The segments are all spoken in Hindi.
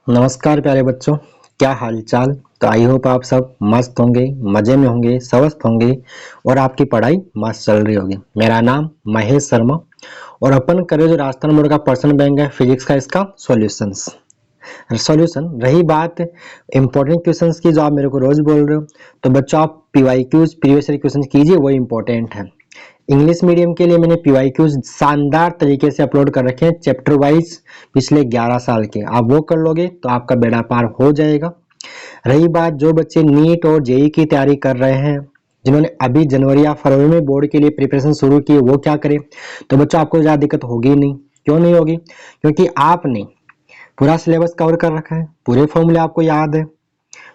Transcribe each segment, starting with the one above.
नमस्कार प्यारे बच्चों, क्या हाल चाल। तो आई होप आप सब मस्त होंगे, मजे में होंगे, स्वस्थ होंगे और आपकी पढ़ाई मस्त चल रही होगी। मेरा नाम महेश शर्मा और अपन करे जो राजस्थान बोर्ड का पर्सनल बैंक है फिजिक्स का, इसका सॉल्यूशन रही बात इंपॉर्टेंट क्वेश्चंस की जो आप मेरे को रोज बोल रहे हो, तो बच्चों आप पीवाईक्यूज प्रीवियस ईयर क्वेश्चन कीजिए, वो इंपॉर्टेंट है। इंग्लिश मीडियम के लिए मैंने पीवाईक्यूज शानदार तरीके से अपलोड कर रखे हैं चैप्टर वाइज पिछले 11 साल के। आप वो कर लोगे तो आपका बेड़ा पार हो जाएगा। रही बात जो बच्चे नीट और जेई की तैयारी कर रहे हैं, जिन्होंने अभी जनवरी या फरवरी में बोर्ड के लिए प्रिपरेशन शुरू की, वो क्या करें? तो बच्चों आपको ज्यादा दिक्कत होगी नहीं। क्यों नहीं होगी? क्योंकि आपने पूरा सिलेबस कवर कर रखा है, पूरे फॉर्मूले आपको याद है।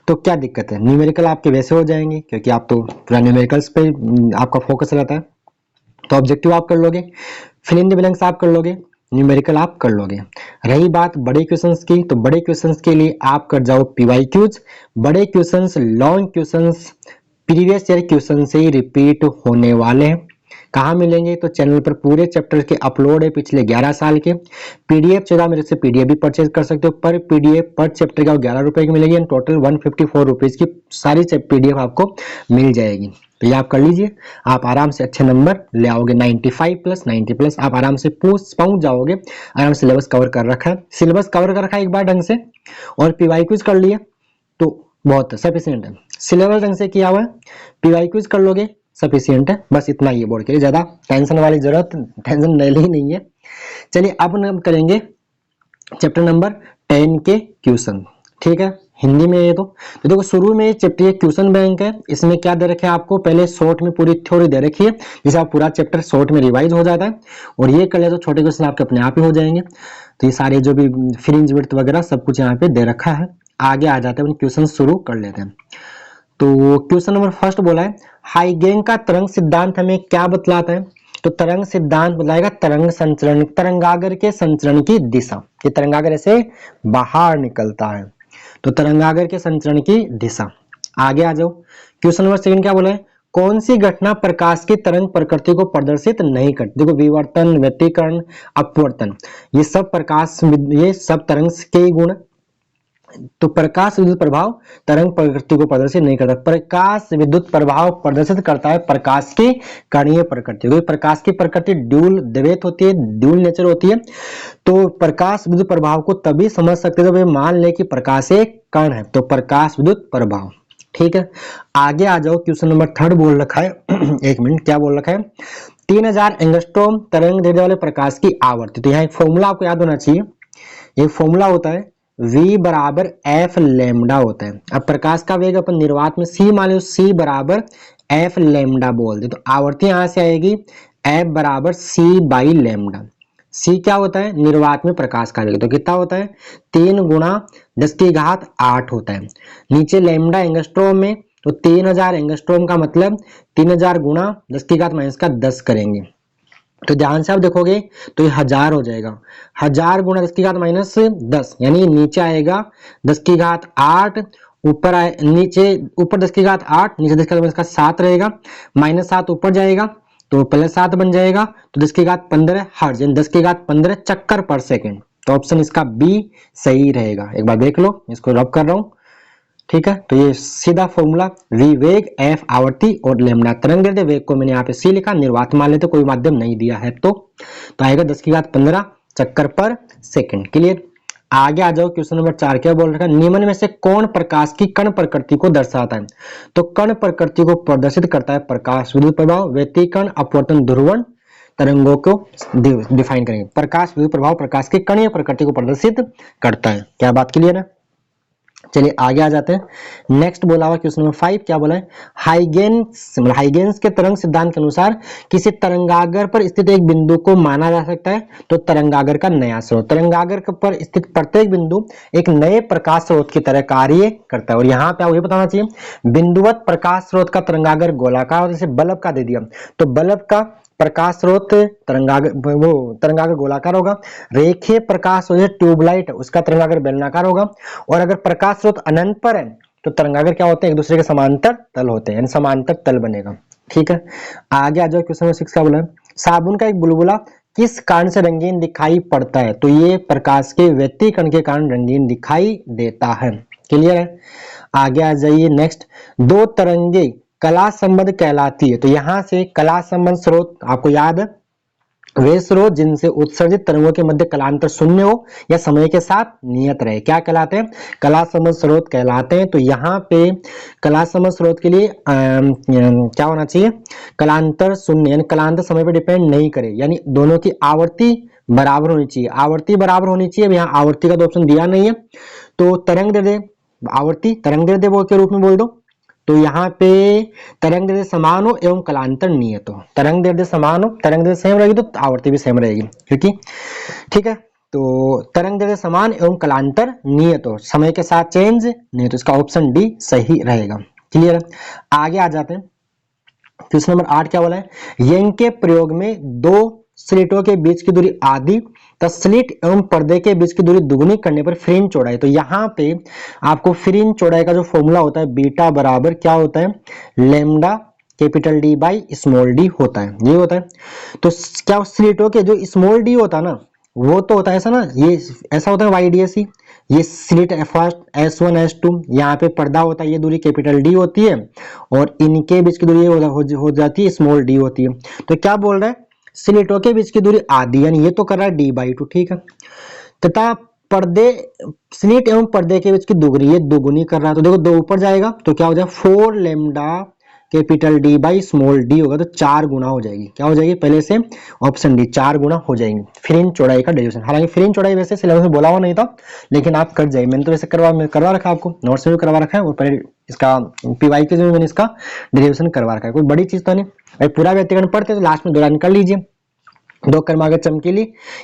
तो क्या दिक्कत है? न्यूमेरिकल आपके वैसे हो जाएंगे क्योंकि आप तो पूरा न्यूमेरिकल्स पे आपका फोकस रहता है। तो ऑब्जेक्टिव आप कर लोगे, फिल इन द ब्लैंक्स आप कर लोगे, न्यूमेरिकल आप कर लोगे। रही बात बड़े क्वेश्चंस की, तो बड़े क्वेश्चंस के लिए आप कर जाओ पीवाईक्यूज। बड़े questions, long questions previous year question से ही रिपीट होने वाले हैं। कहाँ मिलेंगे? तो चैनल पर पूरे चैप्टर के अपलोड है पिछले 11 साल के। पीडीएफ चाहिए मेरे से पीडीएफ भी परचेज कर सकते हो। पर पीडीएफ पर चैप्टर का 11 रुपए की मिलेगी एंड टोटल 154 रुपीज की सारी पीडीएफ आपको मिल जाएगी। तो ये आप कर लीजिए, आप आराम से अच्छे नंबर ले आओगे। 95 प्लस 90 प्लस आप आराम से पहुंच जाओगे। आराम से सिलेबस कवर कर रखा है, सिलेबस कवर कर रखा है एक बार ढंग से, और पीवाईक्यूज कर लिए तो बहुत सफिशियंट है। सिलेबस ढंग से किया हुआ है, पीवाईक्यूज कर लोगे सफिशियंट है। बस इतना ही है बोर्ड के लिए, ज्यादा टेंशन वाली जरूरत टेंशन ही नहीं है। चलिए अब हम करेंगे चैप्टर नंबर 10 के क्वेश्चन। ठीक है, हिंदी में ये तो देखो शुरू में चैप्टर क्वेश्चन बैंक है। इसमें क्या दे रखे हैं आपको? पहले शॉर्ट में पूरी थ्योरी दे रखी है, जिसे आप पूरा चैप्टर शॉर्ट में रिवाइज हो जाता है, और ये कर ले तो छोटे क्वेश्चन आपके अपने आप ही हो जाएंगे। तो ये सारे जो भी फ्रिंज विड्थ वगैरह सब कुछ यहाँ पे दे रखा है। आगे आ जाते हैं, क्वेश्चन शुरू कर लेते हैं। तो क्वेश्चन नंबर फर्स्ट बोला है, हाइगेन का तरंग सिद्धांत हमें क्या बतलाता है? तो तरंग सिद्धांत बताएगा तरंग संचरण, तरंगागर के संचरण की दिशा। ये तरंगागर ऐसे बाहर निकलता है, तो तरंगागर के संचरण की दिशा। आगे आ जाओ, क्वेश्चन नंबर सेकंड क्या बोला है, कौन सी घटना प्रकाश की तरंग प्रकृति को प्रदर्शित नहीं करती? देखो विवर्तन, व्यतिकरण, अपवर्तन, ये सब तरंग के ही गुण। तो प्रकाश विद्युत प्रभाव तरंग प्रकृति को प्रदर्शित नहीं करता। प्रकाश विद्युत प्रभाव प्रदर्शित करता है प्रकाश की कणीय प्रकृति। क्योंकि प्रकाश की प्रकृति ड्यूल द्वैत होती है, ड्यूल नेचर होती है। तो प्रकाश विद्युत प्रभाव को तभी समझ सकते हैं जब मान ले कि प्रकाश एक कण है, तो प्रकाश विद्युत प्रभाव। ठीक है, आगे आ जाओ, क्वेश्चन नंबर थर्ड बोल रखा है एक मिनट, क्या बोल रखा है, 3000 एंगस्ट्रॉम तरंग दैर्ध्य वाले प्रकाश की आवर्ती। तो यहाँ एक फॉर्मूला आपको याद होना चाहिए। ये फॉर्मूला होता है v बराबर एफ लेमडा होता है। अब प्रकाश का वेग अपन निर्वात में c मान लो, c बराबर एफ लेमडा बोल दे, तो आवर्ती यहां से आएगी एफ बराबर c बाई लेमडा। c क्या होता है? निर्वात में प्रकाश का वेग, तो कितना होता है? 3 गुणा 10 की घात 8 होता है। नीचे लेमडा एंगस्ट्रॉम में, तो 3000 एंगस्ट्रॉम का मतलब 3000 गुणा 10 की घात माइनस का 10 करेंगे। तो ध्यान से आप देखोगे तो ये 1000 हो जाएगा। 1000 गुणा 10 की घात माइनस 10, यानी नीचे आएगा 10 की घात 8, ऊपर आए नीचे, ऊपर 10 की घात 8, नीचे 10 की घात माइनस का 7 रहेगा, माइनस 7 ऊपर जाएगा तो प्लस 7 बन जाएगा, तो 10 की घात 15 हर्ट्ज, यानी 10 की घात 15 चक्कर पर सेकंड। तो ऑप्शन इसका बी सही रहेगा। एक बार देख लो, इसको रब कर रहा हूं। ठीक है, तो ये सीधा फॉर्मूला v वेग, f आवर्ती और लेमडा तरंग दैर्ध्य। वेग को मैंने यहाँ पे c लिखा, निर्वात मान लेते, कोई माध्यम नहीं दिया है तो आएगा 10 की घात 15 चक्कर पर सेकंड। क्लियर। आगे आ जाओ, क्वेश्चन नंबर 4 क्या बोल रखा है, निम्न में से कौन प्रकाश की कण प्रकृति को दर्शाता है? तो कण प्रकृति को प्रदर्शित करता है प्रकाश विद्युत प्रभाव, व्यतिकरण, अपवर्तन, ध्रुवण। तरंगों को डिफाइन करेंगे। प्रकाश विद्युत प्रभाव प्रकाश की कणीय प्रकृति को प्रदर्शित करता है। क्या बात क्लियर है? चलिए आगे आ जाते हैं। नेक्स्ट बोला हुआ क्वेश्चन नंबर 5 क्या बोला है, हाइगेन्स के तरंग सिद्धांत के अनुसार किसी तरंगागर पर स्थित एक बिंदु को माना जा सकता है तो तरंगागर का नया स्रोत। तरंगागर पर स्थित प्रत्येक बिंदु एक नए प्रकाश स्रोत की तरह कार्य करता है। और यहाँ पे आपको बताना चाहिए, बिंदुवत प्रकाश स्रोत का तरंगागर गोलाकार, और जैसे बल्ब का दे दिया तो बल्ब का प्रकाश स्रोत तरंगागर गोलाकार होगा। रेखीय प्रकाश स्रोत ट्यूबलाइट, उसका तरंगागर बेलनाकार होगा। और अगर प्रकाश स्रोत अनंत पर है तो तरंगागर क्या होते हैं? एक दूसरे के समांतर तल होते हैं, यानी समांतर तल बनेगा। ठीक है, आगे आ जाओ, क्वेश्चन नंबर 6 का बोला है, साबुन का एक बुलबुला किस कारण से रंगीन दिखाई पड़ता है? तो ये प्रकाश के व्यतिकरण के कारण रंगीन दिखाई देता है। क्लियर है? आगे आ जाइए नेक्स्ट। दो तरंगे कला संबंध कहलाती है। तो यहां से कला संबंध स्रोत आपको याद है, वे स्रोत जिनसे उत्सर्जित तरंगों के मध्य कलांतर शून्य हो या समय के साथ नियत रहे, क्या कहलाते हैं? कला संबंध स्रोत कहलाते हैं। तो यहाँ पे कला संबंध स्रोत के लिए क्या होना चाहिए? कलांतर शून्य, यानी कलांतर समय पर डिपेंड नहीं करे, यानी दोनों की आवर्ती बराबर होनी चाहिए। आवर्ती बराबर होनी चाहिए। यहाँ आवर्ती का तो ऑप्शन दिया नहीं है, तो तरंग दैर्ध्य आवर्ती तरंग दैर्ध्य के रूप में बोल दो। तो यहाँ पे तरंग दैर्ध्य समान हो एवं कलांतर नियत हो। तरंग दैर्ध्य समान हो, तरंग दैर्ध्य सेम रहेगी तो आवर्ती भी सेम रहेगी, क्योंकि ठीक है। तो तरंग दैर्ध्य समान एवं कलांतर नियत हो, समय के साथ चेंज नहीं, तो इसका ऑप्शन डी सही रहेगा। क्लियर है? आगे आ जाते हैं। क्वेश्चन नंबर 8 क्या बोला है? यंग के प्रयोग में दो स्लिटों के बीच की दूरी आधी तथा स्लिट एवं पर्दे के बीच की दूरी दुगुनी करने पर फ्रिंज चौड़ाई। तो यहाँ पे आपको फ्रिंज चौड़ाई का जो फॉर्मूला होता है, बीटा बराबर क्या होता है? Lambda capital D by small D होता है, ये होता है। तो क्या स्लिटों के जो स्मॉल डी होता है ना, वो तो होता है ऐसा ना, ये ऐसा होता है YDSE, ये स्लिट फर्स्ट S1 S2, यहाँ पे पर्दा होता है, ये दूरी कैपिटल डी होती है और इनके बीच की दूरी हो जाती है स्मॉल डी होती है। तो क्या बोल रहा है? स्लिटों के बीच की दूरी आधी, यानी ये तो कर रहा है D/2, ठीक है, तथा पर्दे स्लिट एवं पर्दे के बीच की दुगुनी, ये दुगुनी कर रहा है। तो देखो दो ऊपर जाएगा तो क्या हो जाएगा? 4 lambda capital D by small D होगा, तो 4 गुना हो जाएगी। क्या हो जाएगी? पहले से ऑप्शन डी 4 गुना हो जाएंगे फ्रिंज चौड़ाई का डेरिवेशन। हालांकि फ्रिंज चौड़ाई वैसे सिलेबस में बोला हुआ नहीं था, लेकिन आप कर जाइए, मैंने तो वैसे करवा रखा आपको, नोट्स में भी करवा रखा है और पहले इसका PYQ में मैंने इसका डेरिवेशन करवा रखा है। कोई बड़ी चीज तो नहीं भाई, पूरा व्यतिकरण पढ़ते तो लास्ट में दोहरान कर लीजिए। दो क्रमागत चमकीली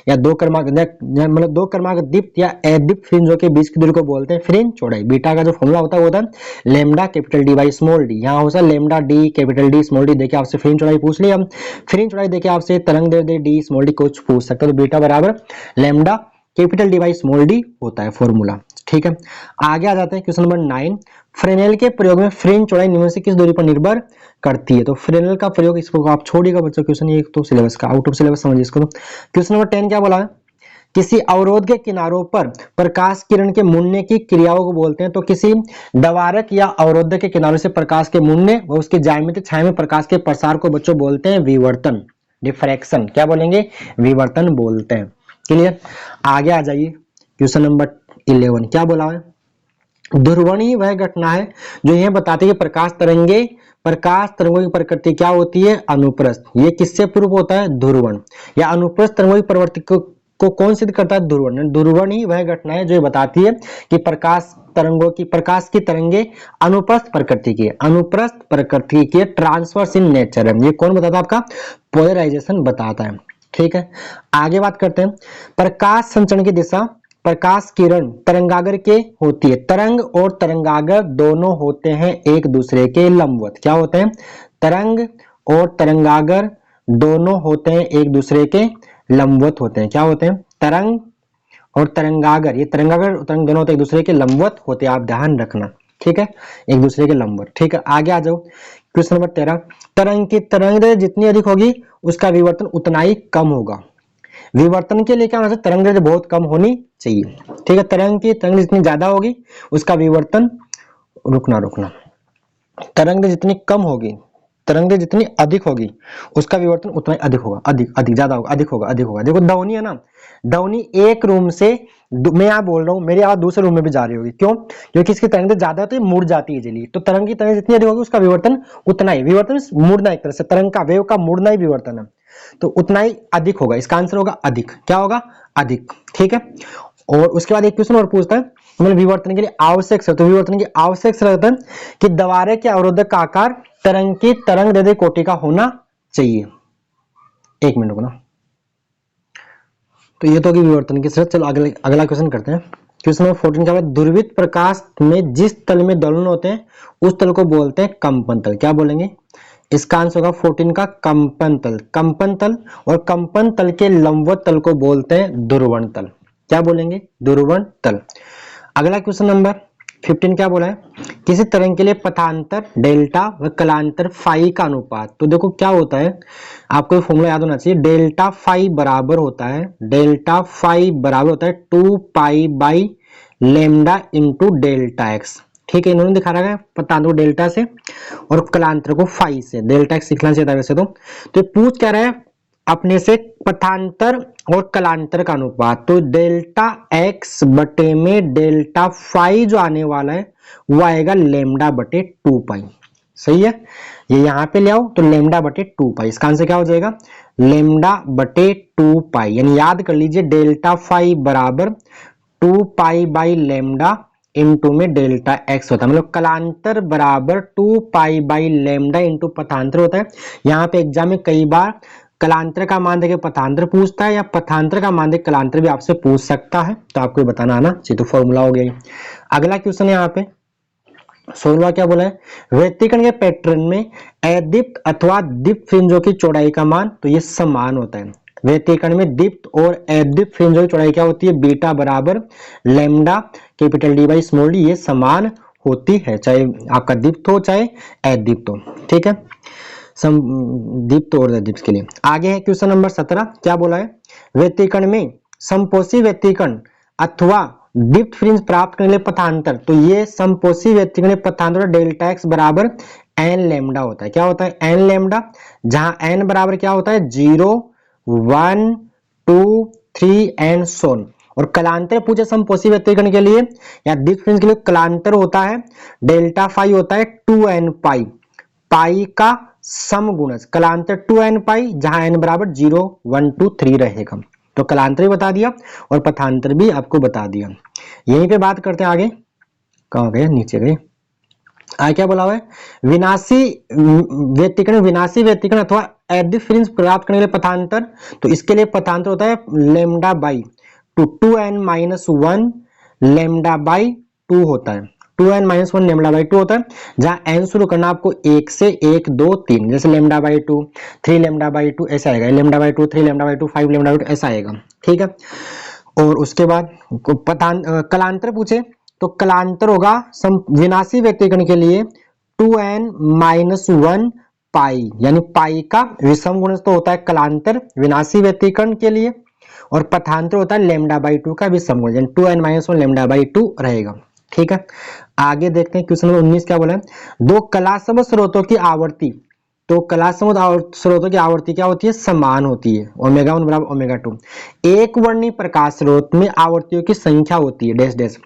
या दो क्रमागत मतलब दो क्रमागत दीप्त या अदीप्त फ्रिंजों के बीच की दूरी को बोलते हैं फ्रिंज चौड़ाई। बीटा का जो फॉर्मूला होता है वो होता है lambda capital D by small D. यहाँ होता है lambda D capital D small D देके आपसे फ्रिंज चौड़ाई पूछ लिया हम, फ्रिंज चौड़ाई देके आपसे तरंग दैर्ध्य डी स्मॉल डी कुछ पूछ सकते हैं। तो बीटा बराबर lambda capital D by small D होता है फॉर्मूला, ठीक है। आगे आ जाते हैं क्वेश्चन नंबर 9। फ्रेनेल के प्रयोग में फ्रिंज चौड़ाई निम्न से किस दूरी पर निर्भर करती है? तो फ्रेनेल का प्रयोग, इसको आप छोड़िएगा बच्चों, क्वेश्चन ये तो सिलेबस का आउट ऑफ सिलेबस समझिए इसको। तो क्वेश्चन नंबर 10 क्या बोला है? किसी अवरोध के किनारों पर प्रकाश किरण के मुड़ने की क्रियाओं को बोलते हैं। तो किसी दवारक या अवरोध के किनारों से प्रकाश के मुड़ने व उसके ज्यामितीय छाया में प्रकाश के प्रसार को बच्चों बोलते हैं विवर्तन, डिफ्रैक्शन। क्या बोलेंगे? विवर्तन बोलते हैं। क्लियर? आगे आ जाइए क्वेश्चन नंबर 11 क्या बोला है? ध्रुवणी वह घटना है जो यह बताती है कि प्रकाश तरंगों की प्रकृति क्या होती है? अनुप्रस्थ। ये किससे प्रूफ होता है? ध्रुवण या अनुप्रस्थ तरंगों की प्रवृत्ति को कौन सिद्ध करता है? ध्रुवण। ध्रुवणी वह घटना है जो ये बताती है कि प्रकाश की तरंगे अनुप्रस्थ प्रकृति की है, अनुप्रस्थ प्रकृति की ट्रांसवर्स इन नेचर है। ये कौन बताता है? आपका पोलराइजेशन बताता है, ठीक है। आगे बात करते हैं। प्रकाश संचरण की दिशा, प्रकाश किरण तरंगागर के होती है। तरंग और तरंगागर दोनों होते हैं एक दूसरे के लंबवत। क्या होते हैं? तरंग और तरंगागर दोनों होते हैं एक दूसरे के लंबवत होते हैं। क्या होते हैं? तरंग और तरंगागर, ये तरंगागर तरंग दोनों होते हैं एक दूसरे के लंबवत होते हैं, आप ध्यान रखना, ठीक है, एक दूसरे के लंबवत, ठीक है। आगे आ जाओ क्वेश्चन नंबर 13। तरंग की तरंग जितनी अधिक होगी उसका विवर्तन उतना ही कम होगा। विवर्तन के लिए क्या होना चाहिए? तरंग दैर्ध्य बहुत कम होनी चाहिए, ठीक है। तरंग जितनी ज्यादा होगी उसका विवर्तन, रुकना तरंग जितनी कम होगी, तरंग जितनी अधिक होगी उसका विवर्तन उतना ही अधिक होगा, अधिक ज्यादा होगा, अधिक होगा। देखो ध्वनि है ना, ध्वनि एक रूम से, मैं यहाँ बोल रहा हूँ, मेरी आवाज दूसरे रूम में भी जा रही होगी, क्यों? क्योंकि इसकी तरंग ज्यादा तो मुड़ जाती है जल्दी, तो तरंग की तरंग जितनी अधिक होगी उसका विवर्तन उतना ही, विवर्तन मुड़ना, एक तरह से तरंग का वेव का मुड़ना ही विवर्तन है, तो उतना ही अधिक होगा। इसका आंसर होगा अधिक। क्या होगा? अधिक, ठीक है। और उसके बाद एक क्वेश्चन और पूछता है, मतलब विवर्तन के लिए आवश्यक शर्त, तो विवर्तन की आवश्यक शर्त है कि दवारे के अवरोधक का आकार तरंग की तरंग दैर्ध्य कोटि का होना चाहिए। एक मिनट रुकना। तो ये तो होगी विवर्तन की शर्त। चलो अगला क्वेश्चन करते हैं। क्वेश्चन नंबर 14 क्या है? ध्रुवित प्रकाश में जिस तल में दोलन होते हैं उस तल को बोलते हैं कंपन तल। क्या बोलेंगे? इसका आंसर होगा 14 का कंपन तल। कंपन तल और कंपन तल के लंबवत तल को बोलते हैं ध्रुवण तल। क्या बोलेंगे? ध्रुवण तल। अगला क्वेश्चन नंबर 15 क्या बोला है? किसी तरंग के लिए पथांतर डेल्टा व कलांतर फाई का अनुपात। तो देखो क्या होता है, आपको फॉर्मूला याद होना चाहिए। डेल्टा फाई बराबर होता है 2 pi by lambda into delta x. ठीक है, इन्होंने दिखा रखा है पथांतर को डेल्टा से और कलांतर को फाई से। डेल्टा एक्स लिखना चाहिए था वैसे तो पूछ क्या रहा है अपने से पथांतर और कलांतर का अनुपात। तो डेल्टा एक्स बटे में डेल्टा फाई जो आने वाला है वो आएगा लेमडा बटे 2 पाई। सही है, ये यहां पे ले आओ तो लेमडा बटे 2 पाई। इसका आंसर क्या हो जाएगा, लेमडा बटे 2 पाई। यानी याद कर लीजिए डेल्टा फाई बराबर 2 पाई बाई लेमडा इंटू में डेल्टा एक्स होता है। मतलब कलांतर बराबर 2 पाई बाई लेमडा इंटू पथांतर होता है। यहाँ पे एग्जाम में कई बार कलांतर का मान देके पथांतर पूछता है या पथांतर का मान देके कलांतर भी आपसे पूछ सकता है, तो आपको ये बताना आना चाहिए। तो फॉर्मूला हो गया। अगला क्वेश्चन है यहाँ पे 16वां क्या बोला है, व्यतिकरण के पैटर्न में अदीप्त अथवा दीप्त फ्रिंजों की चौड़ाई का मान तो ये समान होता है। व्यतिकरण में दीप्त और अदीप्त फ्रिंजों की चौड़ाई क्या होती है, बीटा बराबर lambda capital D by small D, ये समान होती है चाहे आपका दीप्त हो चाहे अदीप्त हो। ठीक है, दीप्त और अदीप्त के लिए। आगे है क्वेश्चन नंबर 17, क्या बोला है, व्यतिकरण में समपोषी व्यतिकरण अथवा दीप्त फ्रिंज प्राप्त करने के लिए पथांतर। तो ये समपोषी व्यतिकरण पथांतर डेल्टा एक्स बराबर एन लेमडा होता है। क्या होता है, एन लेमडा, जहां एन बराबर क्या होता है 0 1 2 3 एंड सोन। और कलांतर पूछे समपोषी व्यतिकरण के लिए या दीप्त फ्रिंज के लिए कलांतर होता है डेल्टा फाई होता है 2n पाई, पाई का समगुणज कलांतर 2n पाई, जहां n बराबर 0 1 2 3 रहेगा। तो कलांतर भी बता दिया और पथांतर भी आपको बता दिया। यहीं पे बात करते हैं आगे, कहां गए, नीचे गए। आगे क्या बोला हुआ है, विनाशी व्यतिकरण अथवा अदीप्त फ्रिंज प्राप्त करने के लिए पथांतर। तो इसके लिए पथांतर होता है lambda by 2n minus 1 lambda by 2 होता है। 2n माइनस 1 लेमडा बाई 2 होता है, जहां n शुरू करना आपको 1 से 1 2 3, जैसे लेमडा बाई 2 3 लेमडा बाई 2 ऐसा आएगा, lambda by 2 3 lambda by 2 5 lambda by 2 ऐसा आएगा। ठीक है, और उसके बाद कलांतर पूछे तो कलांतर होगा विनाशी व्यतिकरण के लिए 2n माइनस 1 पाई, यानी पाई का विषम गुणज तो होता है कलांतर विनाशी व्यतिकरण के लिए, और पथांतर होता है लेमडा बाई 2 का विषम गुणज, यानी 2n माइनस 1 लेमडा बाई 2 रहेगा। ठीक है, आगे देखते हैं क्वेश्चन नंबर 19 क्या बोला है, दो कलासम स्रोतों की आवर्ती। तो कलासम स्रोतों की आवर्ती क्या होती है, समान होती है, ओमेगा 1 बराबर ओमेगा 2। एक वर्णी प्रकाश स्रोत में आवर्तियों की संख्या होती है डैश डैश।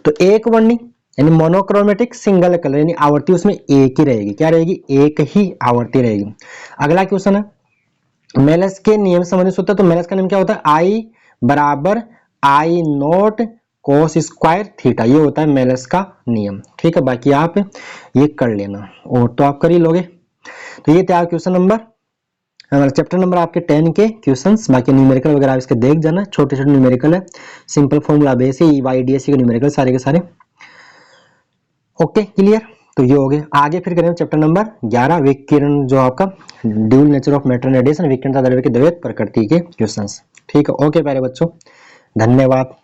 तो एक वर्णी यानी मोनोक्रोमेटिक सिंगल कलर, यानी आवर्ती उसमें एक ही रहेगी। क्या रहेगी, एक ही आवर्ती रहेगी। अगला क्वेश्चन है मेलस के नियम संबंधित सूत्र। तो मेलस का नियम क्या होता है, आई बराबर आई नोट कोस स्क्वायर थीटा, ये होता है मेलस का नियम। ठीक है, बाकी आप ये कर लेना और तो आप कर ही लोगे। तो ये थे क्वेश्चन नंबर चैप्टर नंबर आपके 10 के क्वेश्चंस। बाकी न्यूमेरिकल वगैरह आप इसके देख जाना, छोटे छोटे न्यूमेरिकल है, सिंपल फॉर्मूला बेस है, ईवाईडीएससी के न्यूमेरिकल सारे के सारे। ओके क्लियर, तो ये हो गए। आगे फिर करेंगे चैप्टर नंबर 11 विकिरण, जो आपका dual nature of matter and radiation, विकिरण तथा द्रव्य की द्वैत प्रकृति के क्वेश्चंस। ठीक है, ओके प्यारे बच्चों, धन्यवाद।